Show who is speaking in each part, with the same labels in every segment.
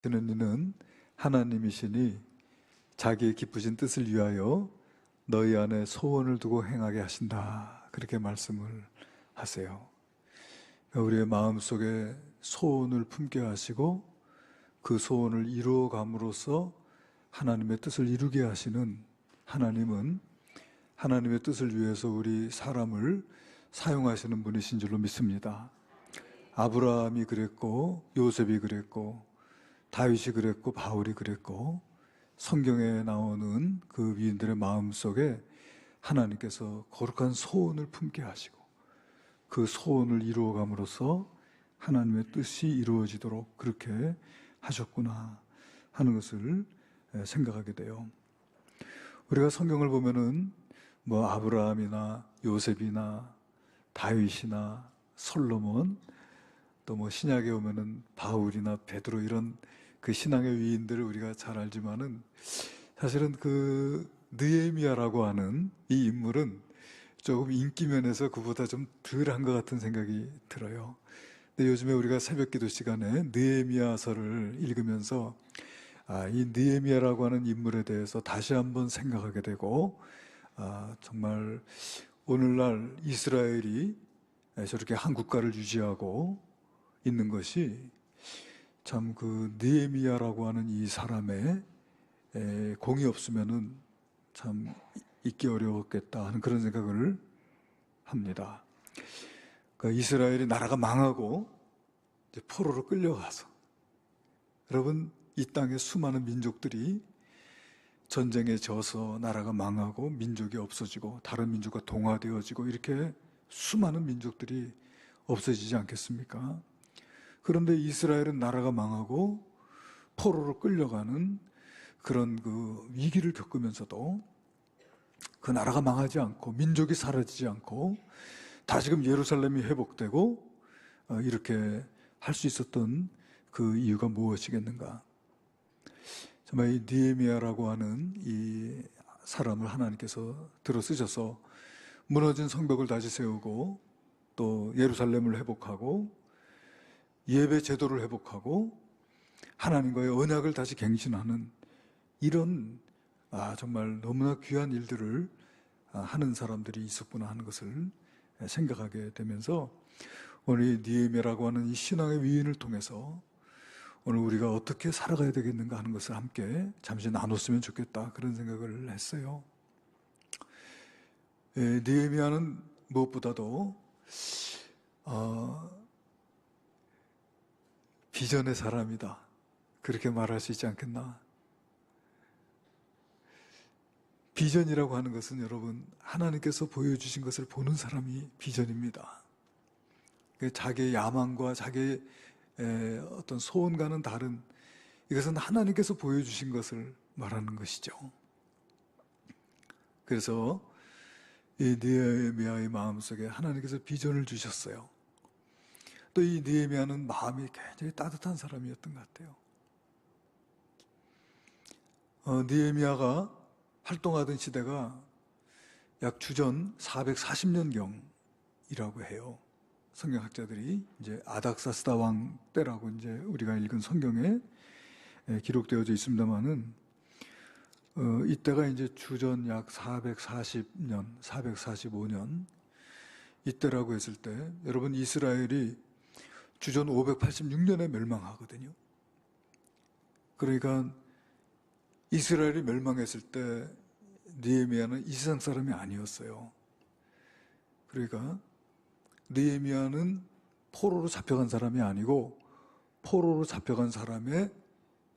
Speaker 1: 되는 이는 하나님이시니 자기의 기쁘신 뜻을 위하여 너희 안에 소원을 두고 행하게 하신다. 그렇게 말씀을 하세요. 우리의 마음속에 소원을 품게 하시고 그 소원을 이루어감으로써 하나님의 뜻을 이루게 하시는 하나님은 하나님의 뜻을 위해서 우리 사람을 사용하시는 분이신 줄로 믿습니다. 아브라함이 그랬고 요셉이 그랬고 다윗이 그랬고 바울이 그랬고 성경에 나오는 그 위인들의 마음속에 하나님께서 거룩한 소원을 품게 하시고 그 소원을 이루어감으로써 하나님의 뜻이 이루어지도록 그렇게 하셨구나 하는 것을 생각하게 돼요. 우리가 성경을 보면은 아브라함이나 요셉이나 다윗이나 솔로몬 또 신약에 오면은 바울이나 베드로 이런 그 신앙의 위인들을 우리가 잘 알지만은 사실은 그 느헤미야라고 하는 이 인물은 조금 인기 면에서 그보다 좀 덜한 것 같은 생각이 들어요. 근데 요즘에 우리가 새벽기도 시간에 느헤미야서를 읽으면서 이 느헤미야라고 하는 인물에 대해서 다시 한번 생각하게 되고 정말 오늘날 이스라엘이 저렇게 한 국가를 유지하고 있는 것이 참 그 느헤미야라고 하는 이 사람의 공이 없으면은 참 있기 어려웠겠다 하는 그런 생각을 합니다. 그러니까 이스라엘이 나라가 망하고 이제 포로로 끌려가서 여러분 이 땅의 수많은 민족들이 전쟁에 져서 나라가 망하고 민족이 없어지고 다른 민족과 동화되어지고 이렇게 수많은 민족들이 없어지지 않겠습니까? 그런데 이스라엘은 나라가 망하고 포로로 끌려가는 그런 그 위기를 겪으면서도 그 나라가 망하지 않고 민족이 사라지지 않고 다시금 예루살렘이 회복되고 이렇게 할 수 있었던 그 이유가 무엇이겠는가? 정말 이 느헤미야라고 하는 이 사람을 하나님께서 들어 쓰셔서 무너진 성벽을 다시 세우고 또 예루살렘을 회복하고 예배 제도를 회복하고 하나님과의 언약을 다시 갱신하는 이런 정말 너무나 귀한 일들을 하는 사람들이 있었구나 하는 것을 생각하게 되면서 오늘 이 느헤미야라고 하는 이 신앙의 위인을 통해서 오늘 우리가 어떻게 살아가야 되겠는가 하는 것을 함께 잠시 나눴으면 좋겠다 그런 생각을 했어요. 느헤미야는 무엇보다도 비전의 사람이다 그렇게 말할 수 있지 않겠나. 비전이라고 하는 것은 여러분 하나님께서 보여주신 것을 보는 사람이 비전입니다. 자기의 야망과 자기의 어떤 소원과는 다른 이것은 하나님께서 보여주신 것을 말하는 것이죠. 그래서 이 느헤미야의 마음속에 하나님께서 비전을 주셨어요. 또 이 느헤미야는 마음이 굉장히 따뜻한 사람이었던 것 같아요. 느헤미야가 활동하던 시대가 약 주전 440년경이라고 해요. 성경학자들이 이제 아닥사스다 왕 때라고 이제 우리가 읽은 성경에 기록되어져 있습니다만은 이때가 이제 주전 약 440년, 445년 이때라고 했을 때 여러분 이스라엘이 주전 586년에 멸망하거든요. 그러니까 이스라엘이 멸망했을 때 느헤미야는 이 세상 사람이 아니었어요. 그러니까 느헤미야는 포로로 잡혀간 사람이 아니고 포로로 잡혀간 사람의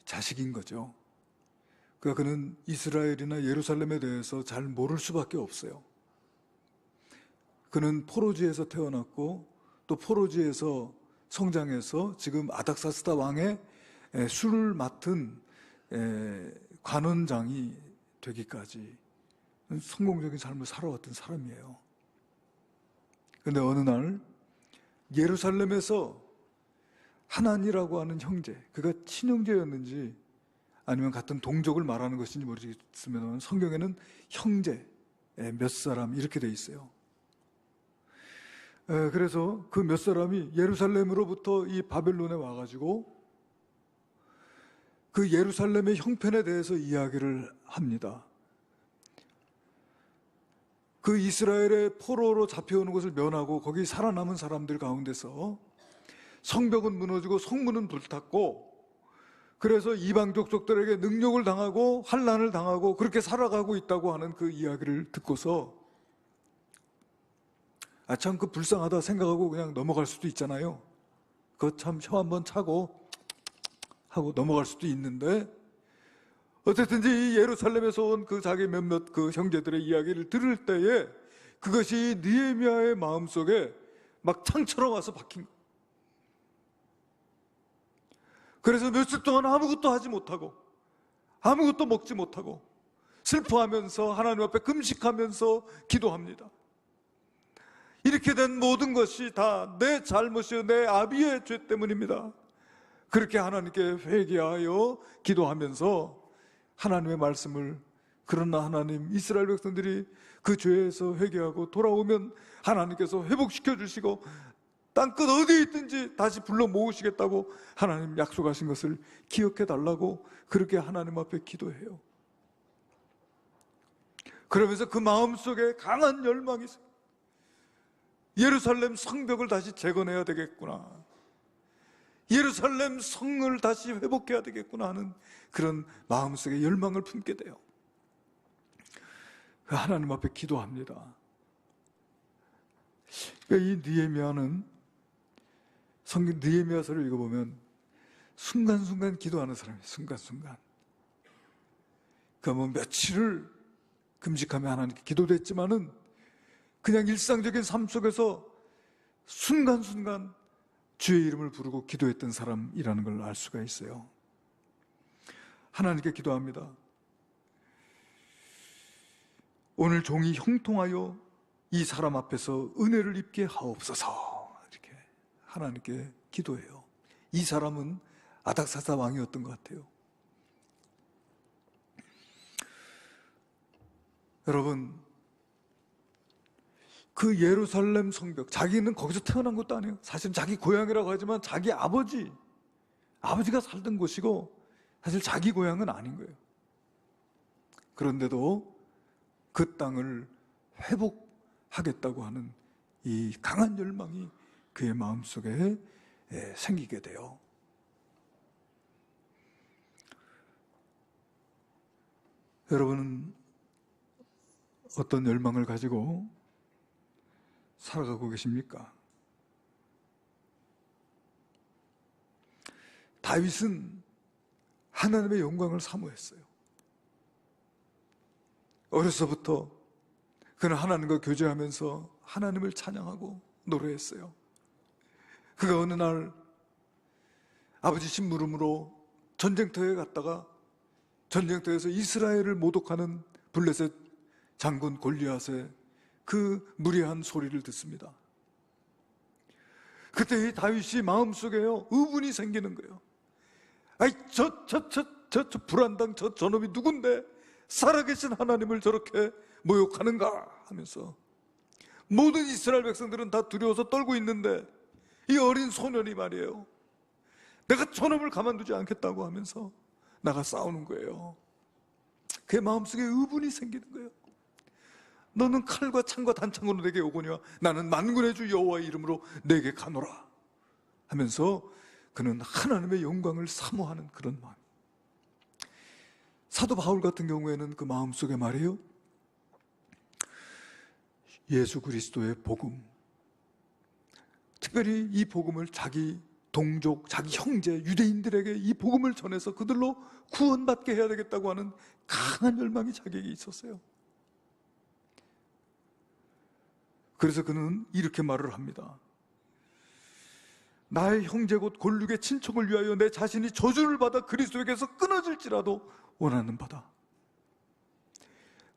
Speaker 1: 자식인 거죠. 그러니까 그는 이스라엘이나 예루살렘에 대해서 잘 모를 수밖에 없어요. 그는 포로지에서 태어났고 또 포로지에서 성장해서 지금 아닥사스다 왕의 술을 맡은 관원장이 되기까지 성공적인 삶을 살아왔던 사람이에요. 그런데 어느 날 예루살렘에서 하난이라고 하는 형제, 그가 친형제였는지 아니면 같은 동족을 말하는 것인지 모르겠으면 성경에는 형제 몇 사람 이렇게 돼 있어요. 그래서 그 몇 사람이 예루살렘으로부터 이 바벨론에 와가지고 그 예루살렘의 형편에 대해서 이야기를 합니다. 그 이스라엘의 포로로 잡혀오는 것을 면하고 거기 살아남은 사람들 가운데서 성벽은 무너지고 성문은 불탔고, 그래서 이방 족속들에게 능욕을 당하고 환난을 당하고 그렇게 살아가고 있다고 하는 그 이야기를 듣고서 참 그 불쌍하다 생각하고 그냥 넘어갈 수도 있잖아요. 그거 참 혀 한번 차고 하고 넘어갈 수도 있는데, 어쨌든지 이 예루살렘에서 온 그 자기 몇몇 그 형제들의 이야기를 들을 때에 그것이 느헤미야의 마음속에 막 창처럼 와서 박힌 거예요. 그래서 며칠 동안 아무것도 하지 못하고 아무것도 먹지 못하고 슬퍼하면서 하나님 앞에 금식하면서 기도합니다. 이렇게 된 모든 것이 다 내 잘못이요 내 아비의 죄 때문입니다. 그렇게 하나님께 회개하여 기도하면서 하나님의 말씀을, 그러나 하나님, 이스라엘 백성들이 그 죄에서 회개하고 돌아오면 하나님께서 회복시켜 주시고 땅끝 어디에 있든지 다시 불러 모으시겠다고 하나님 약속하신 것을 기억해 달라고 그렇게 하나님 앞에 기도해요. 그러면서 그 마음속에 강한 열망이 있어요. 예루살렘 성벽을 다시 재건해야 되겠구나, 예루살렘 성을 다시 회복해야 되겠구나 하는 그런 마음속에 열망을 품게 돼요. 하나님 앞에 기도합니다. 이 느헤미야는 성경 느헤미야서를 읽어보면 순간순간 기도하는 사람이에요. 순간순간. 그러니까 며칠을 금식하며 하나님께 기도도 했지만은 그냥 일상적인 삶 속에서 순간순간 주의 이름을 부르고 기도했던 사람이라는 걸 알 수가 있어요. 하나님께 기도합니다. 오늘 종이 형통하여 이 사람 앞에서 은혜를 입게 하옵소서. 이렇게 하나님께 기도해요. 이 사람은 아닥사스 왕이었던 것 같아요. 여러분, 그 예루살렘 성벽, 자기는 거기서 태어난 것도 아니에요. 사실은 자기 고향이라고 하지만 자기 아버지가 살던 곳이고 사실 자기 고향은 아닌 거예요. 그런데도 그 땅을 회복하겠다고 하는 이 강한 열망이 그의 마음속에 생기게 돼요. 여러분은 어떤 열망을 가지고 살아가고 계십니까? 다윗은 하나님의 영광을 사모했어요. 어려서부터 그는 하나님과 교제하면서 하나님을 찬양하고 노래했어요. 그가 어느 날 아버지 심부름으로 전쟁터에 갔다가 전쟁터에서 이스라엘을 모독하는 블레셋 장군 골리앗의 그 무례한 소리를 듣습니다. 그때 이 다윗이 마음속에요 의문이 생기는 거예요. 아이 저 불안당 저놈이 누군데 살아계신 하나님을 저렇게 모욕하는가 하면서, 모든 이스라엘 백성들은 다 두려워서 떨고 있는데 이 어린 소년이 말이에요, 내가 저놈을 가만두지 않겠다고 하면서 나가 싸우는 거예요. 그의 마음속에 의문이 생기는 거예요. 너는 칼과 창과 단창으로 내게 오거니와 나는 만군의 주 여호와의 이름으로 내게 가노라 하면서 그는 하나님의 영광을 사모하는 그런 마음. 사도 바울 같은 경우에는 그 마음속에 말이에요, 예수 그리스도의 복음, 특별히 이 복음을 자기 동족, 자기 형제 유대인들에게 이 복음을 전해서 그들로 구원받게 해야 되겠다고 하는 강한 열망이 자기에게 있었어요. 그래서 그는 이렇게 말을 합니다. 나의 형제 곧 골육의 친척을 위하여 내 자신이 저주를 받아 그리스도에게서 끊어질지라도 원하는 바다.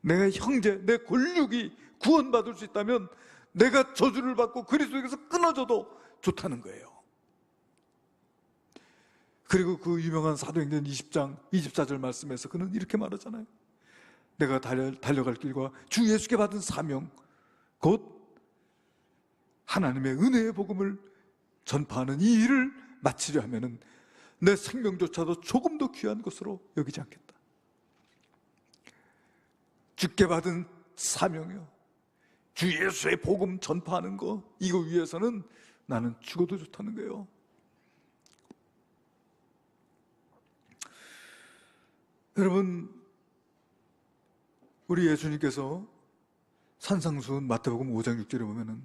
Speaker 1: 내 형제, 내 골육이 구원받을 수 있다면 내가 저주를 받고 그리스도에게서 끊어져도 좋다는 거예요. 그리고 그 유명한 사도행전 20장 24절 말씀에서 그는 이렇게 말하잖아요. 내가 달려갈 길과 주 예수께 받은 사명, 곧 하나님의 은혜의 복음을 전파하는 이 일을 마치려 하면은 내 생명조차도 조금 더 귀한 것으로 여기지 않겠다. 주께 받은 사명이요, 주 예수의 복음 전파하는 거, 이거 위해서는 나는 죽어도 좋다는 거예요. 여러분, 우리 예수님께서 산상수훈 마태복음 5장 6절에 보면은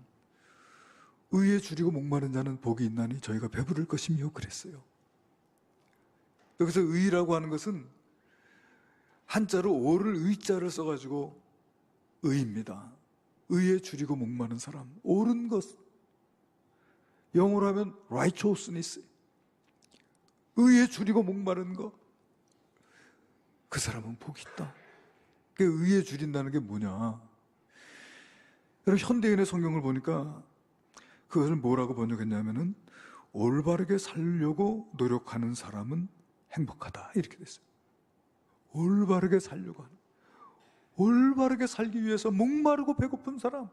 Speaker 1: 의에 줄이고 목마른 자는 복이 있나니 저희가 배부를 것이며 그랬어요. 여기서 의라고 하는 것은 한자로 오를 의자를 써가지고 의입니다. 의에 줄이고 목마른 사람, 옳은 것, 영어로 하면 righteousness, 의에 줄이고 목마른 것, 그 사람은 복이 있다. 그 의에 줄인다는 게 뭐냐? 여러분, 현대인의 성경을 보니까 그것을 뭐라고 번역했냐면은 올바르게 살려고 노력하는 사람은 행복하다, 이렇게 됐어요. 올바르게 살려고 하는, 올바르게 살기 위해서 목마르고 배고픈 사람,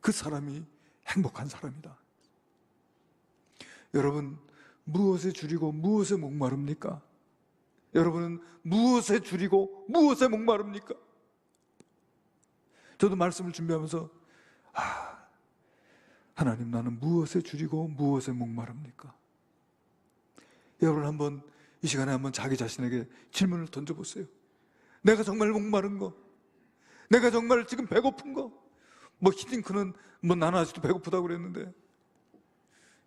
Speaker 1: 그 사람이 행복한 사람이다. 여러분, 무엇에 줄이고 무엇에 목마릅니까? 여러분은 무엇에 줄이고 무엇에 목마릅니까? 저도 말씀을 준비하면서 하나님, 나는 무엇에 줄이고 무엇에 목마릅니까? 여러분, 한번 이 시간에 한번 자기 자신에게 질문을 던져보세요. 내가 정말 목마른 거, 내가 정말 지금 배고픈 거, 뭐 히딩크는 뭐 나는 아직도 배고프다고 그랬는데,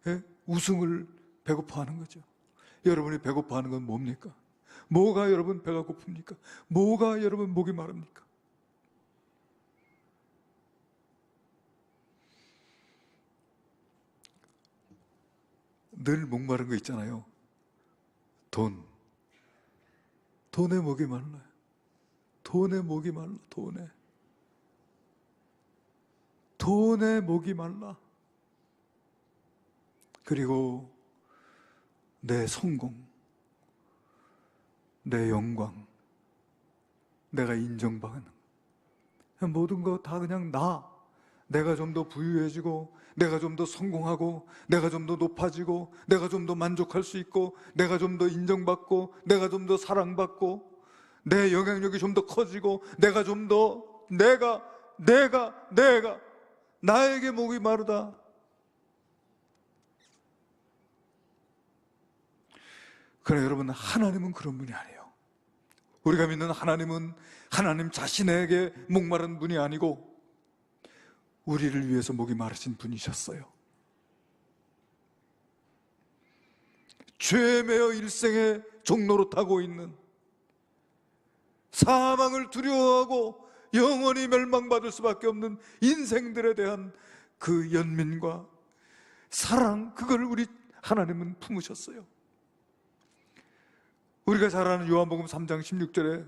Speaker 1: 예? 우승을 배고파하는 거죠. 여러분이 배고파하는 건 뭡니까? 뭐가 여러분 배가 고픕니까? 뭐가 여러분 목이 마릅니까? 늘 목마른 거 있잖아요. 돈에 목이 말라요. 돈에 목이 말라. 돈에 목이 말라. 그리고 내 성공, 내 영광, 내가 인정받는 모든 거 다 그냥 내가 좀 더 부유해지고, 내가 좀 더 성공하고, 내가 좀 더 높아지고, 내가 좀 더 만족할 수 있고, 내가 좀 더 인정받고, 내가 좀 더 사랑받고, 내 영향력이 좀 더 커지고, 내가 좀 더 내가 나에게 목이 마르다. 그러나 여러분, 하나님은 그런 분이 아니에요. 우리가 믿는 하나님은 하나님 자신에게 목마른 분이 아니고 우리를 위해서 목이 마르신 분이셨어요. 죄에 매여 일생의 종로로 타고 있는, 사망을 두려워하고 영원히 멸망받을 수밖에 없는 인생들에 대한 그 연민과 사랑, 그걸 우리 하나님은 품으셨어요. 우리가 잘 아는 요한복음 3장 16절에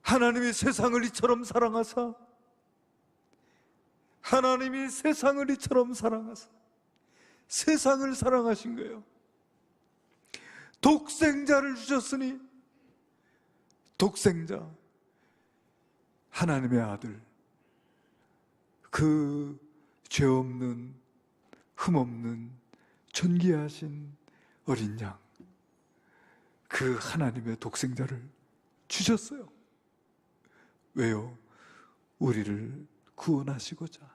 Speaker 1: 하나님이 세상을 이처럼 사랑하사, 하나님이 세상을 이처럼 사랑하사, 세상을 사랑하신 거예요. 독생자를 주셨으니, 독생자, 하나님의 아들, 그 죄 없는, 흠 없는, 존귀하신 어린 양, 그 하나님의 독생자를 주셨어요. 왜요? 우리를 구원하시고자,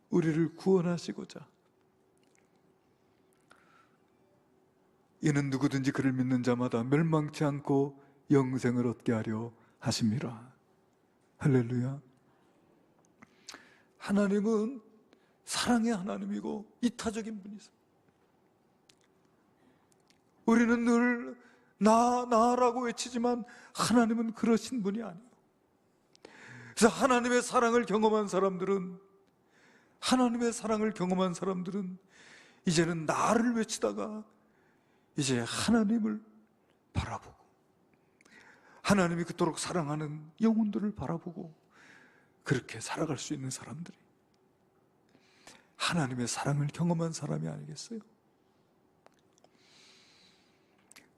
Speaker 1: 우리를 구원하시고자. 이는 누구든지 그를 믿는 자마다 멸망치 않고 영생을 얻게 하려 하심이라. 할렐루야. 하나님은 사랑의 하나님이고 이타적인 분이세요. 우리는 늘 나라고 외치지만 하나님은 그러신 분이 아니에요. 그래서 하나님의 사랑을 경험한 사람들은, 이제는 나를 외치다가 이제 하나님을 바라보고, 하나님이 그토록 사랑하는 영혼들을 바라보고 그렇게 살아갈 수 있는 사람들이 하나님의 사랑을 경험한 사람이 아니겠어요?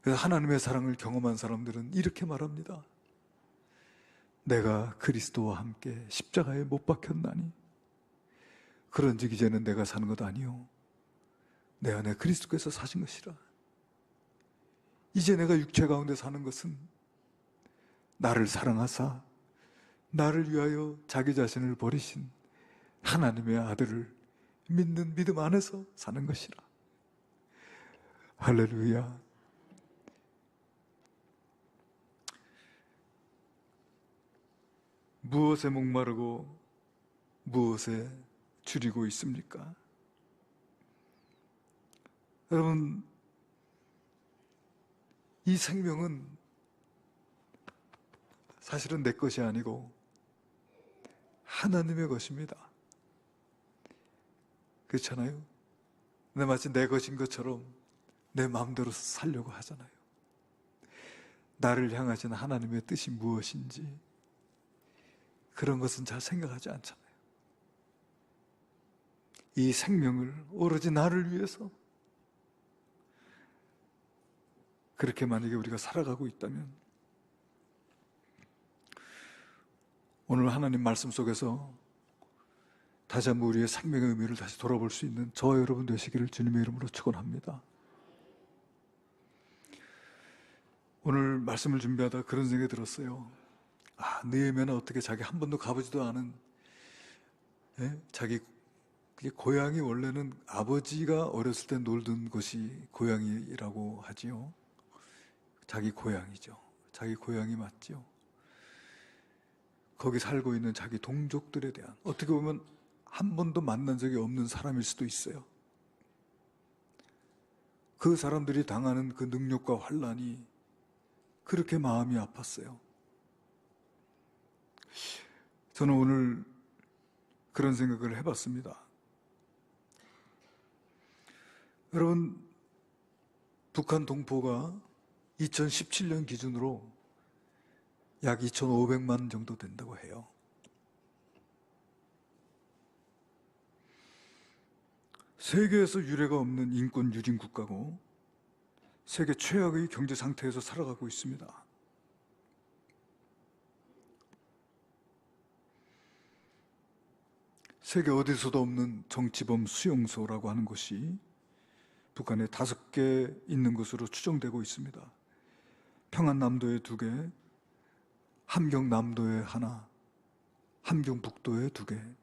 Speaker 1: 그래서 하나님의 사랑을 경험한 사람들은 이렇게 말합니다. 내가 그리스도와 함께 십자가에 못 박혔나니 그런즉 이제는 내가 사는 것 아니요 내 안에 그리스도께서 사신 것이라. 이제 내가 육체 가운데 사는 것은 나를 사랑하사 나를 위하여 자기 자신을 버리신 하나님의 아들을 믿는 믿음 안에서 사는 것이라. 할렐루야. 무엇에 목마르고 무엇에 줄이고 있습니까? 여러분, 이 생명은 사실은 내 것이 아니고 하나님의 것입니다. 그렇잖아요? 근데 마치 내 것인 것처럼 내 마음대로 살려고 하잖아요. 나를 향하신 하나님의 뜻이 무엇인지 그런 것은 잘 생각하지 않잖아요. 이 생명을 오로지 나를 위해서 그렇게 만약에 우리가 살아가고 있다면 오늘 하나님 말씀 속에서 다시 한번 우리의 생명의 의미를 다시 돌아볼 수 있는 저와 여러분 되시기를 주님의 이름으로 축원합니다. 오늘 말씀을 준비하다 그런 생각이 들었어요. 느헤미야는 어떻게 자기 한 번도 가보지도 않은 자기 고향이 원래는 아버지가 어렸을 때 놀던 곳이 고향이라고 하지요. 자기 고향이죠. 자기 고향이 맞죠. 거기 살고 있는 자기 동족들에 대한, 어떻게 보면 한 번도 만난 적이 없는 사람일 수도 있어요. 그 사람들이 당하는 그 능력과 환난이 그렇게 마음이 아팠어요. 저는 오늘 그런 생각을 해봤습니다. 여러분, 북한 동포가 2017년 기준으로 약 2,500만 정도 된다고 해요. 세계에서 유례가 없는 인권 유진 국가고 세계 최악의 경제 상태에서 살아가고 있습니다. 세계 어디서도 없는 정치범 수용소라고 하는 곳이 북한에 5개 있는 것으로 추정되고 있습니다. 평안남도에 2개, 함경남도에 1, 함경북도에 2개.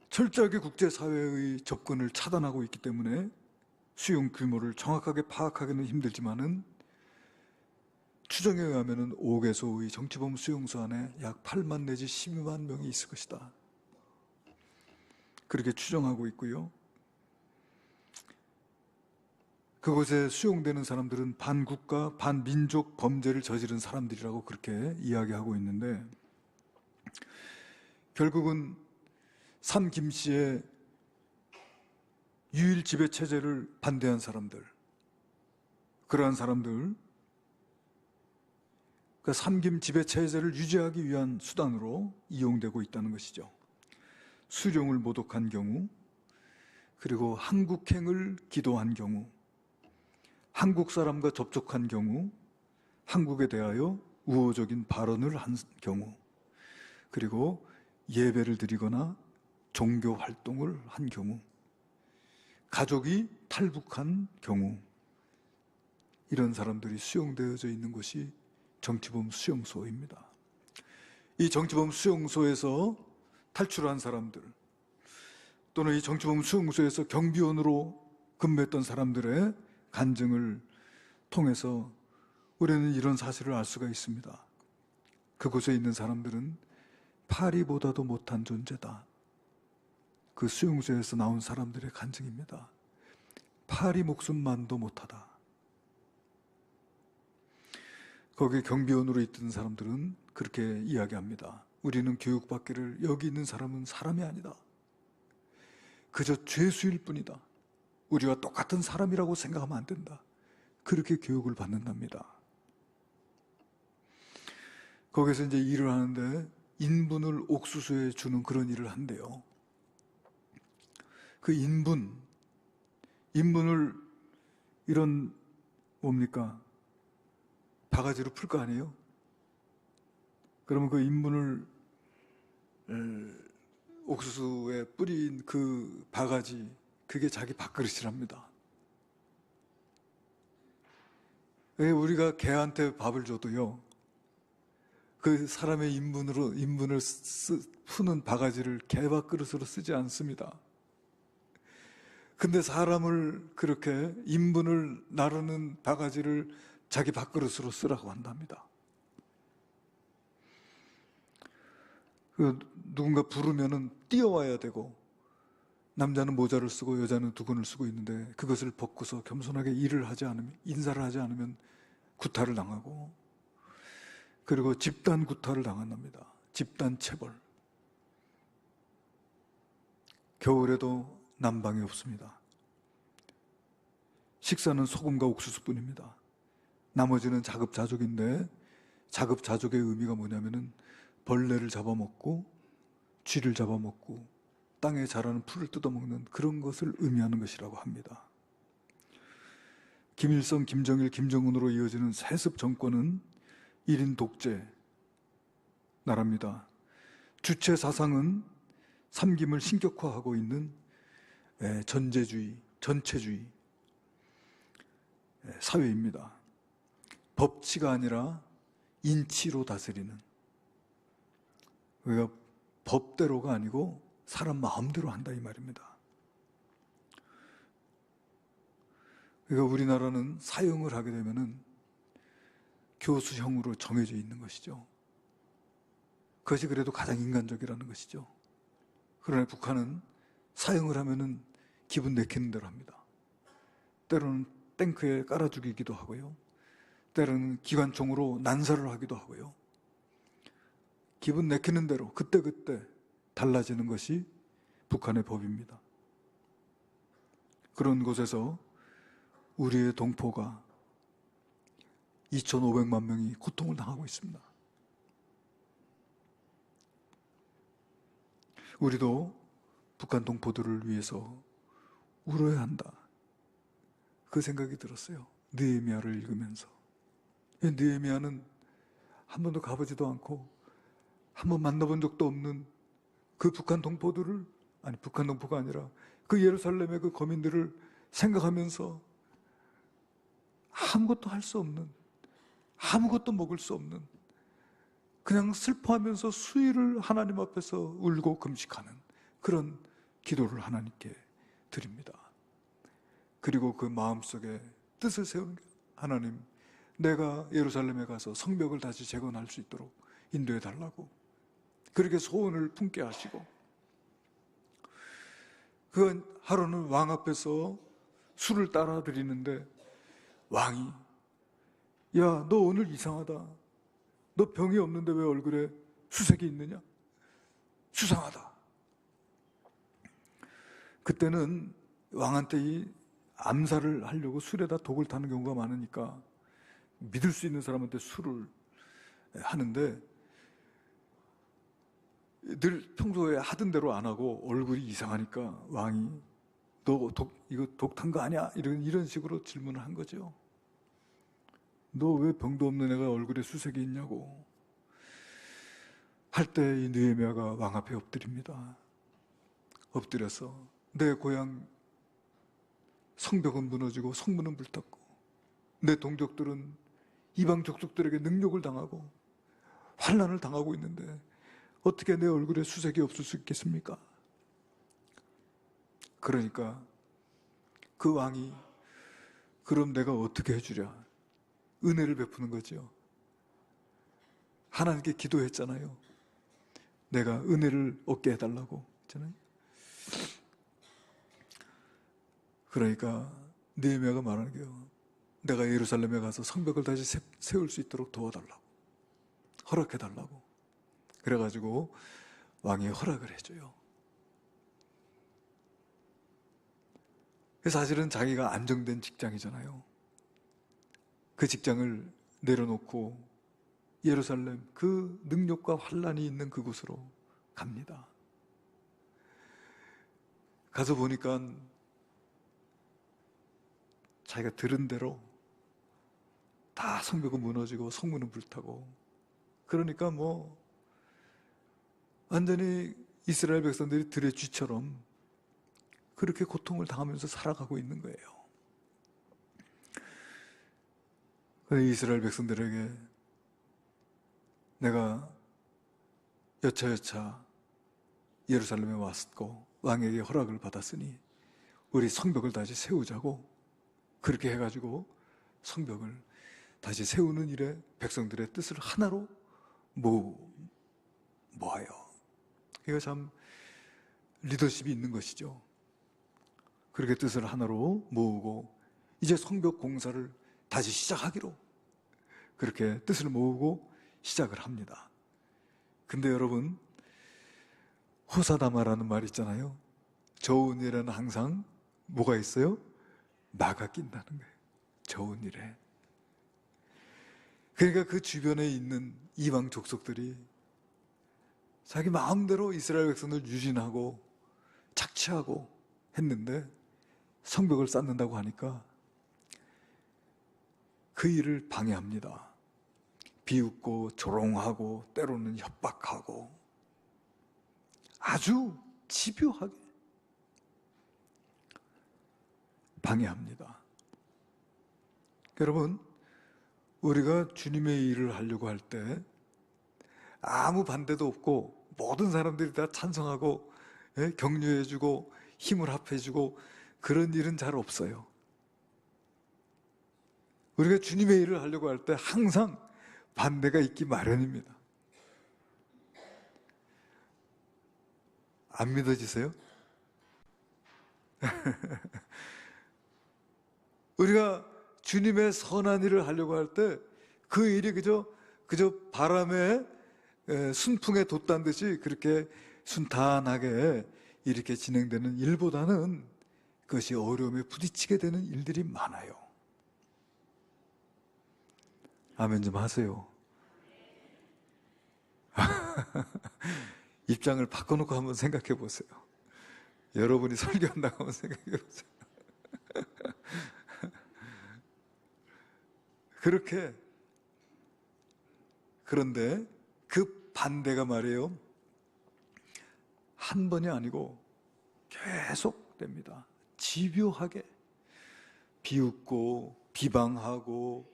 Speaker 1: 철저하게 국제사회의 접근을 차단하고 있기 때문에 수용 규모를 정확하게 파악하기는 힘들지만은 추정에 의하면 5개소의 정치범 수용소 안에 약 8만 내지 12만 명이 있을 것이다. 그렇게 추정하고 있고요. 그곳에 수용되는 사람들은 반국가, 반민족 범죄를 저지른 사람들이라고 그렇게 이야기하고 있는데, 결국은 삼 김씨의 유일 지배 체제를 반대한 사람들, 그러한 사람들, 그 삼김 지배 체제를 유지하기 위한 수단으로 이용되고 있다는 것이죠. 수령을 모독한 경우, 그리고 한국행을 기도한 경우, 한국 사람과 접촉한 경우, 한국에 대하여 우호적인 발언을 한 경우, 그리고 예배를 드리거나 종교 활동을 한 경우, 가족이 탈북한 경우, 이런 사람들이 수용되어져 있는 곳이 정치범 수용소입니다. 이 정치범 수용소에서 탈출한 사람들, 또는 이 정치범 수용소에서 경비원으로 근무했던 사람들의 간증을 통해서 우리는 이런 사실을 알 수가 있습니다. 그곳에 있는 사람들은 파리보다도 못한 존재다. 그 수용소에서 나온 사람들의 간증입니다. 파리 목숨만도 못하다. 거기 경비원으로 있던 사람들은 그렇게 이야기합니다. 우리는 교육받기를 여기 있는 사람은 사람이 아니다. 그저 죄수일 뿐이다. 우리와 똑같은 사람이라고 생각하면 안 된다. 그렇게 교육을 받는답니다. 거기서 이제 일을 하는데 인분을 옥수수에 주는 그런 일을 한대요. 그 인분을 이런 뭡니까? 바가지로 풀 거 아니에요? 그러면 그 인분을 옥수수에 뿌린 그 바가지, 그게 자기 밥그릇이랍니다. 왜 우리가 개한테 밥을 줘도요, 그 사람의 인분을 푸는 바가지를 개 밥그릇으로 쓰지 않습니다. 근데 사람을 그렇게 인분을 나르는 바가지를 자기 밥그릇으로 쓰라고 한답니다. 누군가 부르면은 뛰어와야 되고, 남자는 모자를 쓰고 여자는 두건을 쓰고 있는데 그것을 벗고서 겸손하게 일을 하지 않으면, 인사를 하지 않으면 구타를 당하고, 그리고 집단 구타를 당한답니다. 집단 체벌. 겨울에도 난방이 없습니다. 식사는 소금과 옥수수뿐입니다. 나머지는 자급자족인데, 자급자족의 의미가 뭐냐면은 벌레를 잡아먹고 쥐를 잡아먹고 땅에 자라는 풀을 뜯어먹는 그런 것을 의미하는 것이라고 합니다. 김일성, 김정일, 김정은으로 이어지는 세습 정권은 1인 독재 나라입니다. 주체 사상은 삼김을 신격화하고 있는 전제주의, 전체주의 사회입니다. 법치가 아니라 인치로 다스리는, 우리가 법대로가 아니고 사람 마음대로 한다 이 말입니다. 그러니까 우리나라는 사형을 하게 되면은 교수형으로 정해져 있는 것이죠. 그것이 그래도 가장 인간적이라는 것이죠. 그러나 북한은 사형을 하면은 기분 내키는 대로 합니다. 때로는 탱크에 깔아 죽이기도 하고요. 때로는 기관총으로 난사를 하기도 하고요. 기분 내키는 대로 그때그때 달라지는 것이 북한의 법입니다. 그런 곳에서 우리의 동포가 2,500만 명이 고통을 당하고 있습니다. 우리도 북한 동포들을 위해서 울어야 한다, 그 생각이 들었어요. 느헤미야를 읽으면서. 느헤미야는 한 번도 가보지도 않고 한 번 만나본 적도 없는 그 북한 동포들을, 아니 북한 동포가 아니라 그 예루살렘의 그 거민들을 생각하면서 아무것도 할 수 없는, 아무것도 먹을 수 없는, 그냥 슬퍼하면서 수일을 하나님 앞에서 울고 금식하는 그런 기도를 하나님께 드립니다. 그리고 그 마음속에 뜻을 세우는 게, 하나님, 내가 예루살렘에 가서 성벽을 다시 재건할 수 있도록 인도해 달라고 그렇게 소원을 품게 하시고, 그 하루는 왕 앞에서 술을 따라 드리는데 왕이, 야, 너 오늘 이상하다. 너 병이 없는데 왜 얼굴에 수색이 있느냐? 수상하다. 그때는 왕한테 이 암살을 하려고 술에다 독을 타는 경우가 많으니까 믿을 수 있는 사람한테 술을 하는데, 늘 평소에 하던 대로 안 하고 얼굴이 이상하니까 왕이, 너 이거 독 탄 거 아니야? 이런 식으로 질문을 한 거죠. 너 왜 병도 없는 애가 얼굴에 수색이 있냐고 할 때 이 느헤미야가 왕 앞에 엎드립니다. 엎드려서 내 고향 성벽은 무너지고 성문은 불탔고 내 동족들은 이방 족속들에게 능욕을 당하고 환난을 당하고 있는데 어떻게 내 얼굴에 수색이 없을 수 있겠습니까? 그러니까 그 왕이, 그럼 내가 어떻게 해주랴? 은혜를 베푸는 거죠. 하나님께 기도했잖아요. 내가 은혜를 얻게 해달라고 했잖아요. 그러니까 느헤미야가 말하는 게요, 내가 예루살렘에 가서 성벽을 다시 세울 수 있도록 도와달라고, 허락해달라고. 그래가지고 왕이 허락을 해줘요. 사실은 자기가 안정된 직장이잖아요. 그 직장을 내려놓고 예루살렘, 그 능력과 환란이 있는 그곳으로 갑니다. 가서 보니까 자기가 들은 대로 다 성벽은 무너지고 성문은 불타고, 그러니까 뭐 완전히 이스라엘 백성들이 들의 쥐처럼 그렇게 고통을 당하면서 살아가고 있는 거예요. 그런데 이스라엘 백성들에게 내가 여차여차 예루살렘에 왔고 왕에게 허락을 받았으니 우리 성벽을 다시 세우자고, 그렇게 해가지고 성벽을 다시 세우는 일에 백성들의 뜻을 하나로 모아요. 이거 참 리더십이 있는 것이죠. 그렇게 뜻을 하나로 모으고 이제 성벽 공사를 다시 시작하기로 그렇게 뜻을 모으고 시작을 합니다. 근데 여러분, 호사다마라는 말 있잖아요. 좋은 일에는 항상 뭐가 있어요? 마가 낀다는 거예요. 좋은 일에. 그러니까 그 주변에 있는 이방 족속들이 자기 마음대로 이스라엘 백성을 유진하고 착취하고 했는데, 성벽을 쌓는다고 하니까 그 일을 방해합니다. 비웃고 조롱하고 때로는 협박하고 아주 집요하게 방해합니다. 여러분, 우리가 주님의 일을 하려고 할 때 아무 반대도 없고 모든 사람들이 다 찬성하고 격려해주고 힘을 합해주고 그런 일은 잘 없어요. 우리가 주님의 일을 하려고 할 때 항상 반대가 있기 마련입니다. 안 믿어지세요? 우리가 주님의 선한 일을 하려고 할 때 그 일이 그저 바람에 순풍에 돛단 듯이 그렇게 순탄하게 이렇게 진행되는 일보다는 그것이 어려움에 부딪히게 되는 일들이 많아요. 아멘 좀 하세요. 입장을 바꿔놓고 한번 생각해 보세요. 여러분이 설교한다고 한번 생각해 보세요. 그런데 그 반대가 말이에요, 한 번이 아니고 계속 됩니다. 집요하게 비웃고 비방하고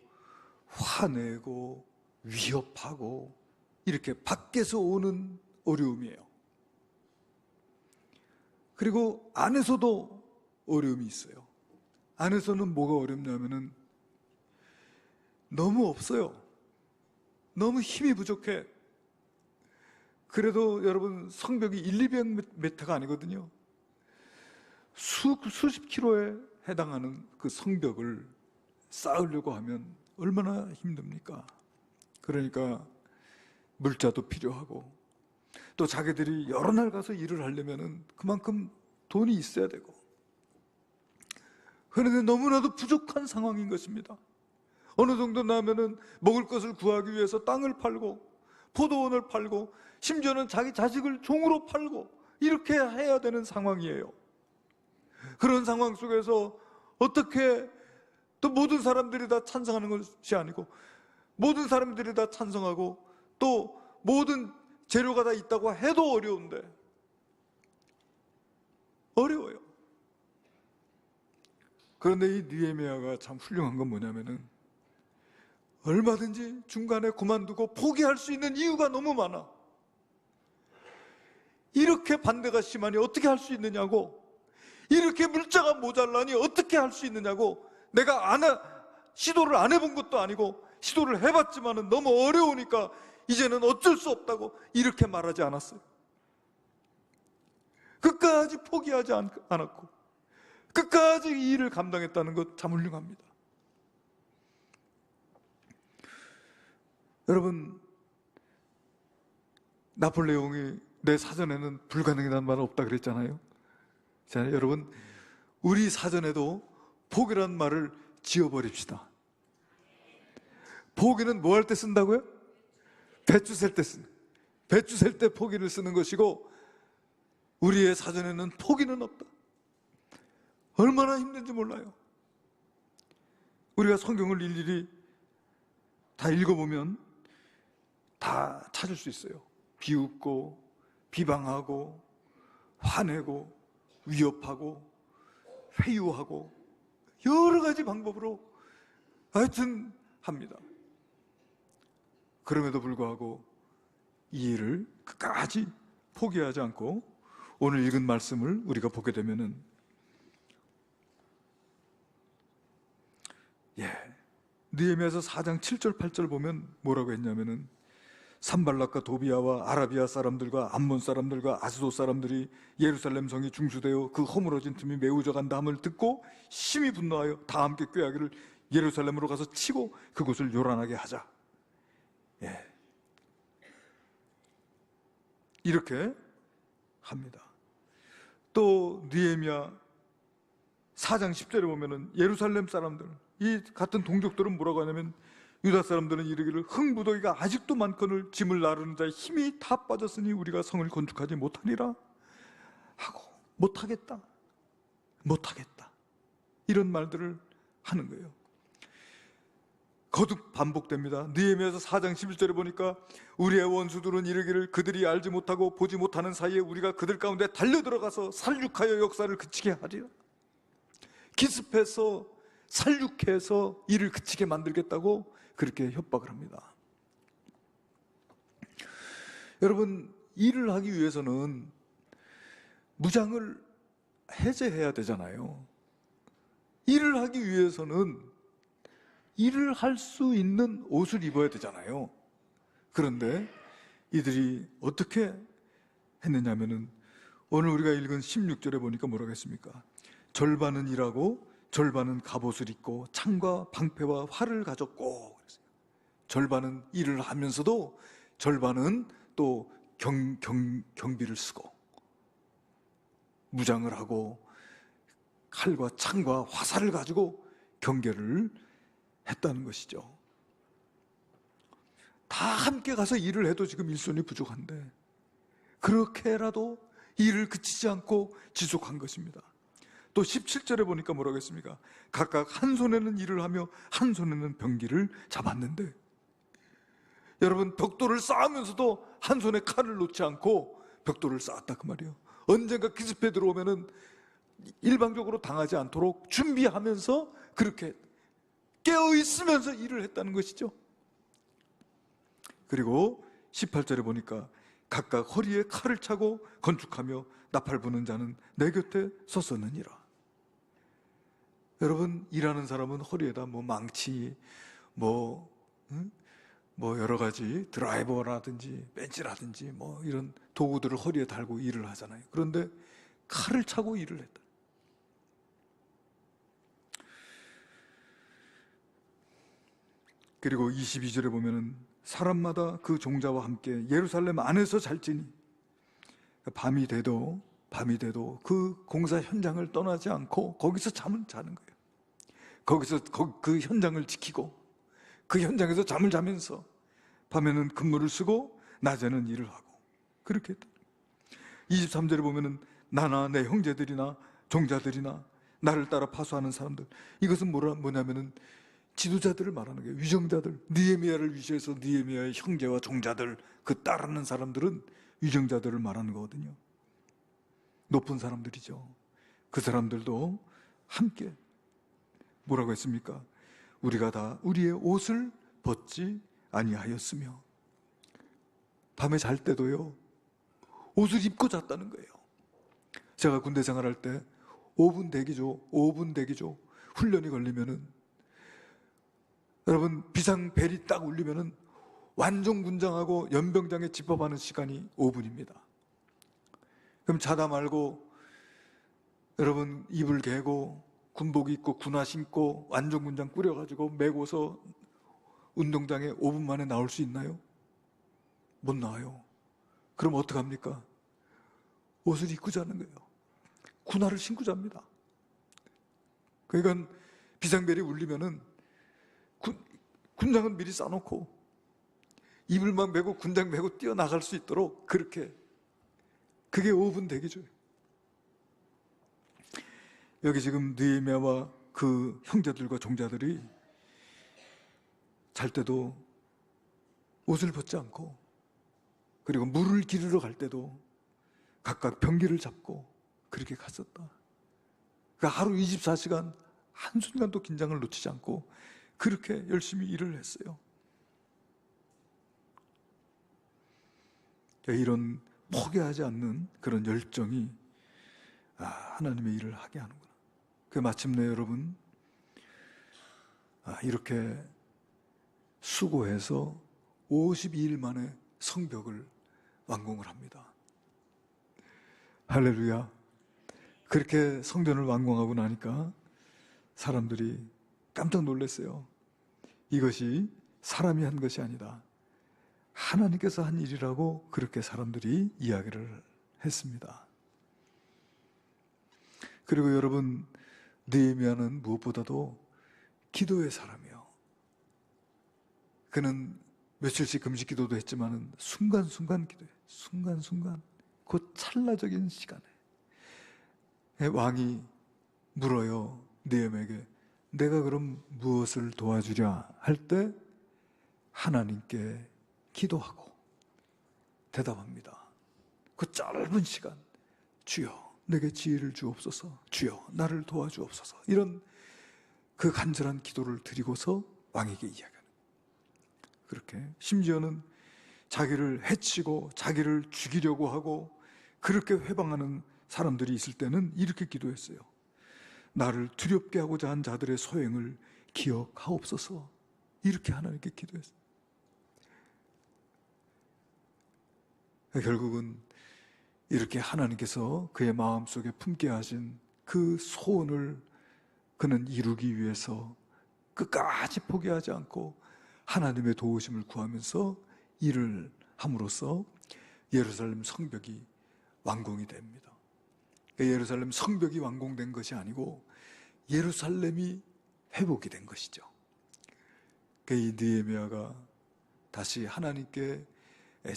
Speaker 1: 화내고 위협하고 이렇게 밖에서 오는 어려움이에요. 그리고 안에서도 어려움이 있어요. 안에서는 뭐가 어렵냐면은 너무 없어요. 너무 힘이 부족해. 그래도 여러분, 성벽이 1,200m가 아니거든요. 수십 킬로에 해당하는 그 성벽을 쌓으려고 하면 얼마나 힘듭니까? 그러니까 물자도 필요하고, 또 자기들이 여러 날 가서 일을 하려면 그만큼 돈이 있어야 되고, 그런데 너무나도 부족한 상황인 것입니다. 어느 정도 나면은 먹을 것을 구하기 위해서 땅을 팔고 포도원을 팔고 심지어는 자기 자식을 종으로 팔고 이렇게 해야 되는 상황이에요. 그런 상황 속에서 어떻게 또 모든 사람들이 다 찬성하는 것이 아니고, 모든 사람들이 다 찬성하고 또 모든 재료가 다 있다고 해도 어려운데, 어려워요. 그런데 이 느헤미야가 참 훌륭한 건 뭐냐면은 얼마든지 중간에 그만두고 포기할 수 있는 이유가 너무 많아. 이렇게 반대가 심하니 어떻게 할 수 있느냐고, 이렇게 물자가 모자라니 어떻게 할 수 있느냐고, 내가 시도를 안 해본 것도 아니고 시도를 해봤지만은 너무 어려우니까 이제는 어쩔 수 없다고 이렇게 말하지 않았어요. 끝까지 포기하지 않았고 끝까지 이 일을 감당했다는 것 참 훌륭합니다. 여러분, 나폴레옹이 내 사전에는 불가능이라는 말은 없다 그랬잖아요. 자, 여러분, 우리 사전에도 포기라는 말을 지워버립시다. 포기는 뭐 할 때 쓴다고요? 배추 셀 때 쓰는, 배추 셀 때 포기를 쓰는 것이고, 우리의 사전에는 포기는 없다. 얼마나 힘든지 몰라요. 우리가 성경을 일일이 다 읽어보면 다 찾을 수 있어요. 비웃고 비방하고 화내고 위협하고 회유하고 여러 가지 방법으로 하여튼 합니다. 그럼에도 불구하고 이 일을 끝까지 포기하지 않고 오늘 읽은 말씀을 우리가 보게 되면은 느헤미야서 4장 7절 8절 보면 뭐라고 했냐면은 산발락과 도비아와 아라비아 사람들과 암몬 사람들과 아스도 사람들이 예루살렘 성이 중수되어 그 허물어진 틈이 매우 적한다함을 듣고 심히 분노하여 다 함께 꾀하기를 예루살렘으로 가서 치고 그곳을 요란하게 하자. 이렇게 합니다. 또 느헤미야 4장 10절에 보면은 예루살렘 사람들, 이 같은 동족들은 뭐라고 하냐면 유다 사람들은 이르기를 흥부더기가 아직도 많거늘 짐을 나르는 자의 힘이 다 빠졌으니 우리가 성을 건축하지 못하리라 하고 못하겠다 이런 말들을 하는 거예요. 거듭 반복됩니다. 느헤미야서 4장 11절에 보니까 우리의 원수들은 이르기를 그들이 알지 못하고 보지 못하는 사이에 우리가 그들 가운데 달려들어가서 살육하여 역사를 그치게 하리라. 기습해서 살육해서 일을 그치게 만들겠다고 그렇게 협박을 합니다. 여러분, 일을 하기 위해서는 무장을 해제해야 되잖아요. 일을 하기 위해서는 일을 할 수 있는 옷을 입어야 되잖아요. 그런데 이들이 어떻게 했느냐면은 오늘 우리가 읽은 16절에 보니까 뭐라고 했습니까? 절반은 일하고 절반은 갑옷을 입고 창과 방패와 활을 가졌고, 절반은 일을 하면서도 절반은 또 경비를 쓰고 무장을 하고 칼과 창과 화살을 가지고 경계를 했다는 것이죠. 다 함께 가서 일을 해도 지금 일손이 부족한데 그렇게라도 일을 그치지 않고 지속한 것입니다. 또 17절에 보니까 뭐라고 했습니까? 각각 한 손에는 일을 하며 한 손에는 병기를 잡았는데, 여러분, 벽돌을 쌓으면서도 한 손에 칼을 놓지 않고 벽돌을 쌓았다 그 말이에요. 언젠가 기습해 들어오면은 일방적으로 당하지 않도록 준비하면서 그렇게 깨어 있으면서 일을 했다는 것이죠. 그리고 18절에 보니까 각각 허리에 칼을 차고 건축하며 나팔 부는 자는 내 곁에 섰었느니라. 여러분, 일하는 사람은 허리에다 뭐 망치, 뭐 여러 가지 드라이버라든지 벤치라든지 뭐 이런 도구들을 허리에 달고 일을 하잖아요. 그런데 칼을 차고 일을 했다. 그리고 22절에 보면은 사람마다 그 종자와 함께 예루살렘 안에서 잘지니, 밤이 돼도 그 공사 현장을 떠나지 않고 거기서 잠은 자는 거예요. 거기서 그 현장을 지키고 그 현장에서 잠을 자면서 밤에는 근무를 쓰고 낮에는 일을 하고 그렇게 했다. 23절에 보면은 나나 내 형제들이나 종자들이나 나를 따라 파수하는 사람들, 이것은 뭐냐면은 지도자들을 말하는 거예요. 위정자들, 느헤미야를 위시해서 느헤미야의 형제와 종자들, 그 따르는 사람들은 위정자들을 말하는 거거든요. 높은 사람들이죠. 그 사람들도 함께 뭐라고 했습니까? 우리가 다 우리의 옷을 벗지 아니하였으며, 밤에 잘 때도요 옷을 입고 잤다는 거예요. 제가 군대 생활할 때 5분 대기조 훈련이 걸리면은, 여러분, 비상벨이 딱 울리면은 완종군장하고 연병장에 집합하는 시간이 5분입니다. 그럼 자다 말고 여러분 이불 개고 군복 입고 군화 신고 완종군장 꾸려가지고 메고서 운동장에 5분 만에 나올 수 있나요? 못 나와요. 그럼 어떡합니까? 옷을 입고 자는 거예요. 군화를 신고 잡니다. 그러니까 비상벨이 울리면은 군장은 미리 싸놓고 이불만 메고 군장 메고 뛰어나갈 수 있도록 그렇게, 그게 5분 대기죠. 여기 지금 느헤미야와 그 형제들과 종자들이 잘 때도 옷을 벗지 않고, 그리고 물을 기르러 갈 때도 각각 병기를 잡고 그렇게 갔었다. 그러니까 하루 24시간 한순간도 긴장을 놓치지 않고 그렇게 열심히 일을 했어요. 이런 포기하지 않는 그런 열정이 하나님의 일을 하게 하는구나. 그 마침내 여러분 이렇게 수고해서 52일 만에 성벽을 완공을 합니다. 할렐루야. 그렇게 성전을 완공하고 나니까 사람들이 깜짝 놀랐어요. 이것이 사람이 한 것이 아니다. 하나님께서 한 일이라고 그렇게 사람들이 이야기를 했습니다. 그리고 여러분, 느헤미야는 무엇보다도 기도의 사람이요. 그는 며칠씩 금식 기도도 했지만 순간순간 기도해. 순간순간 그 찰나적인 시간에 왕이 물어요. 느헤미야에게 내가 그럼 무엇을 도와주랴 할 때 하나님께 기도하고 대답합니다. 그 짧은 시간, 주여 내게 지혜를 주옵소서, 주여 나를 도와주옵소서, 이런 그 간절한 기도를 드리고서 왕에게 이야기하는. 그렇게 심지어는 자기를 해치고 자기를 죽이려고 하고 그렇게 회방하는 사람들이 있을 때는 이렇게 기도했어요. 나를 두렵게 하고자 한 자들의 소행을 기억하옵소서. 이렇게 하나님께 기도했어요. 결국은 이렇게 하나님께서 그의 마음속에 품게 하신 그 소원을 그는 이루기 위해서 끝까지 포기하지 않고 하나님의 도우심을 구하면서 일을 함으로써 예루살렘 성벽이 완공이 됩니다. 예루살렘 성벽이 완공된 것이 아니고 예루살렘이 회복이 된 것이죠. 이 느헤미야가 다시 하나님께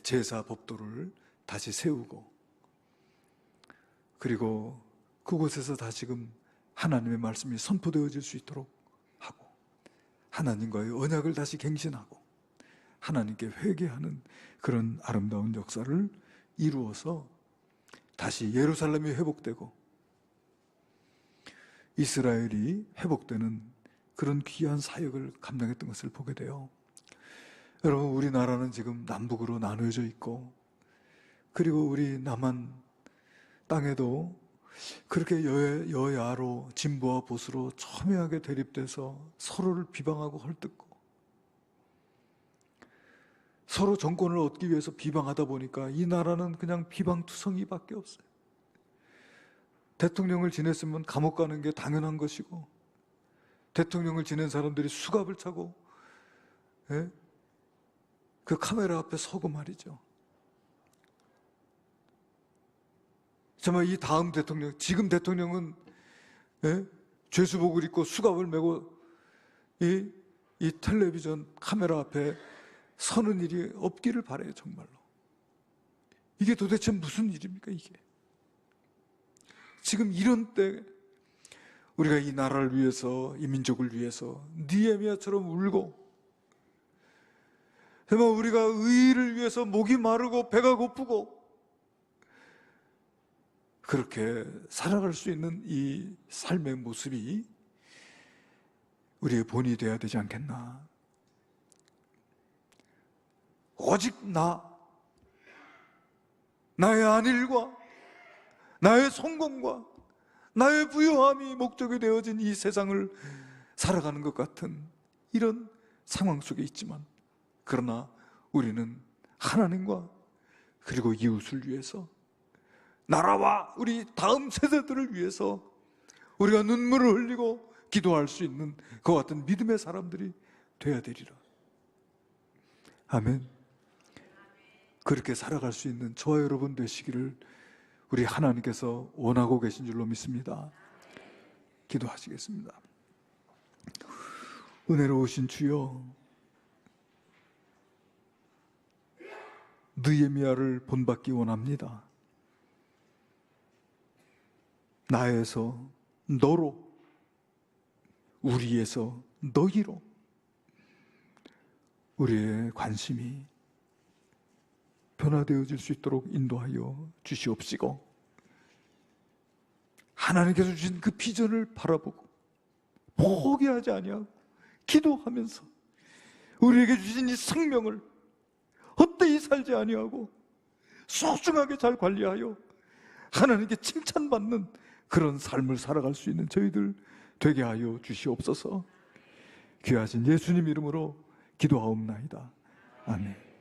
Speaker 1: 제사 법도를 다시 세우고, 그리고 그곳에서 다시금 하나님의 말씀이 선포되어질 수 있도록 하고, 하나님과의 언약을 다시 갱신하고 하나님께 회개하는 그런 아름다운 역사를 이루어서 다시 예루살렘이 회복되고 이스라엘이 회복되는 그런 귀한 사역을 감당했던 것을 보게 돼요. 여러분, 우리나라는 지금 남북으로 나누어져 있고, 그리고 우리 남한 땅에도 그렇게 여야로 진보와 보수로 첨예하게 대립돼서 서로를 비방하고 헐뜯고 서로 정권을 얻기 위해서 비방하다 보니까 이 나라는 그냥 비방투성이밖에 없어요. 대통령을 지냈으면 감옥 가는 게 당연한 것이고, 대통령을 지낸 사람들이 수갑을 차고 그 카메라 앞에 서고 말이죠. 정말 이 다음 대통령, 지금 대통령은 죄수복을 입고 수갑을 메고 이 텔레비전 카메라 앞에 서는 일이 없기를 바라요. 정말로. 이게 도대체 무슨 일입니까 이게? 지금 이런 때 우리가 이 나라를 위해서, 이 민족을 위해서 느헤미야처럼 울고, 정말 우리가 의의를 위해서 목이 마르고 배가 고프고 그렇게 살아갈 수 있는 이 삶의 모습이 우리의 본이 되어야 되지 않겠나. 오직 나의 안일과 나의 성공과 나의 부유함이 목적이 되어진 이 세상을 살아가는 것 같은 이런 상황 속에 있지만, 그러나 우리는 하나님과 그리고 이웃을 위해서, 나라와 우리 다음 세대들을 위해서 우리가 눈물을 흘리고 기도할 수 있는 그와 같은 믿음의 사람들이 되어야 되리라. 아멘. 그렇게 살아갈 수 있는 저와 여러분 되시기를 우리 하나님께서 원하고 계신 줄로 믿습니다. 기도하시겠습니다. 은혜로우신 주여, 느헤미야를 본받기 원합니다. 나에서 너로, 우리에서 너희로 우리의 관심이 변화되어질 수 있도록 인도하여 주시옵시고, 하나님께서 주신 그 비전을 바라보고 포기하지 아니하고 기도하면서 우리에게 주신 이 생명을 헛되이 살지 아니하고 소중하게 잘 관리하여 하나님께 칭찬받는 그런 삶을 살아갈 수 있는 저희들 되게 하여 주시옵소서. 귀하신 예수님 이름으로 기도하옵나이다. 아멘.